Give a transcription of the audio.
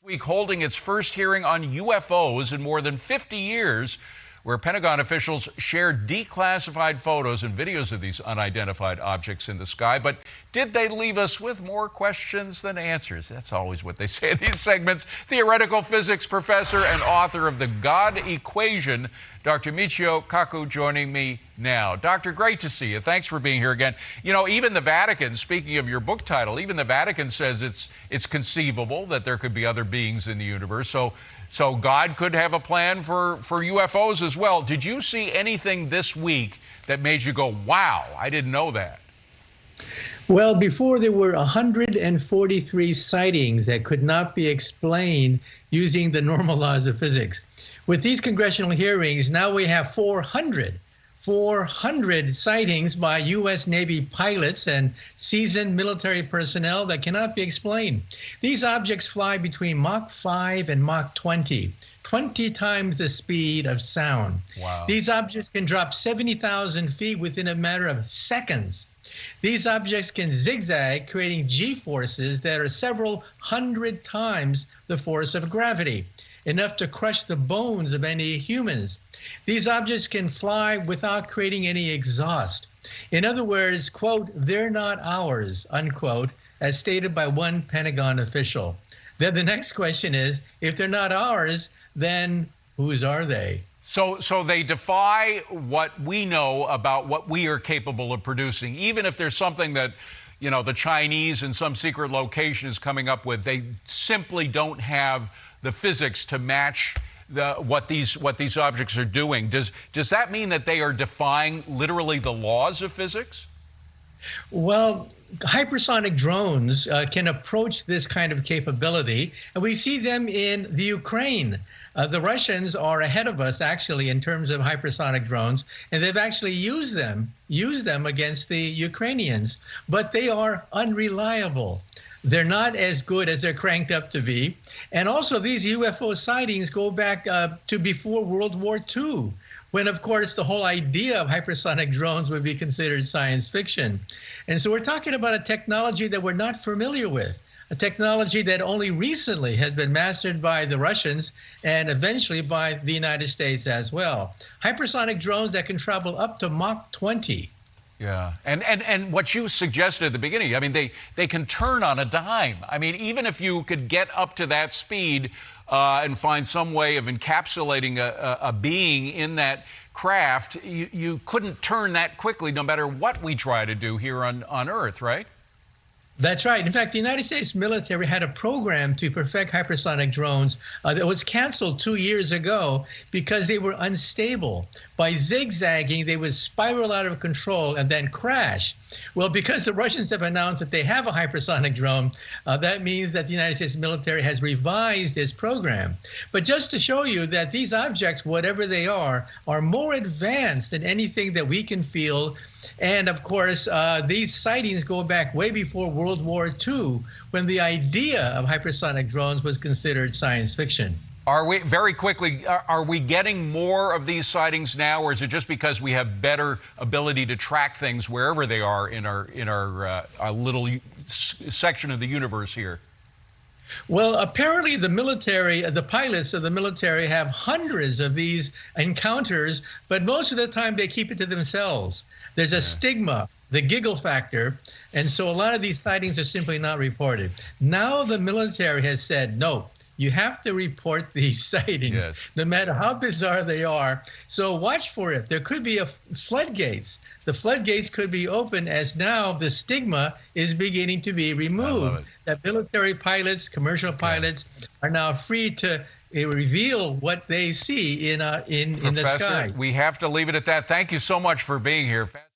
Week holding its first hearing on UFOs in more than 50 years, where Pentagon officials shared declassified photos and videos of these unidentified objects in the sky. But did they leave us with more questions than answers? That's always what they say in these segments. Theoretical physics professor and author of The God Equation, Dr. Michio Kaku, joining me now. Doctor, great to see you. Thanks for being here again. You know, even the Vatican, speaking of your book title, even the Vatican says it's conceivable that there could be other beings in the universe. So God could have a plan for UFOs as well. Did you see anything this week that made you go, wow, I didn't know that? Well, before there were 143 sightings that could not be explained using the normal laws of physics. With these congressional hearings, now we have 400 sightings by U.S. Navy pilots and seasoned military personnel that cannot be explained. These objects fly between Mach 5 and Mach 20 times the speed of sound. Wow. These objects can drop 70,000 feet within a matter of seconds. These objects can zigzag, creating G-forces that are several hundred times the force of gravity, enough to crush the bones of any humans. These objects can fly without creating any exhaust. In other words, quote, they're not ours, unquote, as stated by one Pentagon official. Then the next question is, if they're not ours, then whose are they? So they defy what we know about what we are capable of producing. Even if there's something that, you know, the Chinese in some secret location is coming up with, they simply don't have the physics to match what these objects are doing. Does that mean that they are defying literally the laws of physics? Well, hypersonic drones can approach this kind of capability, and we see them in the Ukraine. The Russians are ahead of us, actually, in terms of hypersonic drones, and they've actually used them against the Ukrainians, but they are unreliable. They're not as good as they're cranked up to be. And also, these UFO sightings go back to before World War II, when, of course, the whole idea of hypersonic drones would be considered science fiction. And so we're talking about a technology that we're not familiar with, a technology that only recently has been mastered by the Russians and eventually by the United States as well. Hypersonic drones that can travel up to Mach 20. Yeah, and what you suggested at the beginning, I mean, they can turn on a dime. I mean, even if you could get up to that speed and find some way of encapsulating a being in that craft, you couldn't turn that quickly no matter what we try to do here on Earth, right? That's right. In fact, the United States military had a program to perfect hypersonic drones that was canceled 2 years ago because they were unstable. By zigzagging, they would spiral out of control and then crash. Well, because the Russians have announced that they have a hypersonic drone, that means that the United States military has revised its program. But just to show you that these objects, whatever they are more advanced than anything that we can feel. And of course, these sightings go back way before World War II, when the idea of hypersonic drones was considered science fiction. Are we, very quickly, are we getting more of these sightings now, or is it just because we have better ability to track things wherever they are in our little section of the universe here? Well, apparently the military, the pilots of the military have hundreds of these encounters, but most of the time they keep it to themselves. There's a stigma, the giggle factor, and so a lot of these sightings are simply not reported. Now the military has said, no, you have to report these sightings, no matter how bizarre they are. So watch for it. There could be floodgates. The floodgates could be open as now the stigma is beginning to be removed. That military pilots, commercial pilots are now free to reveal what they see in the sky. We have to leave it at that. Thank you so much for being here.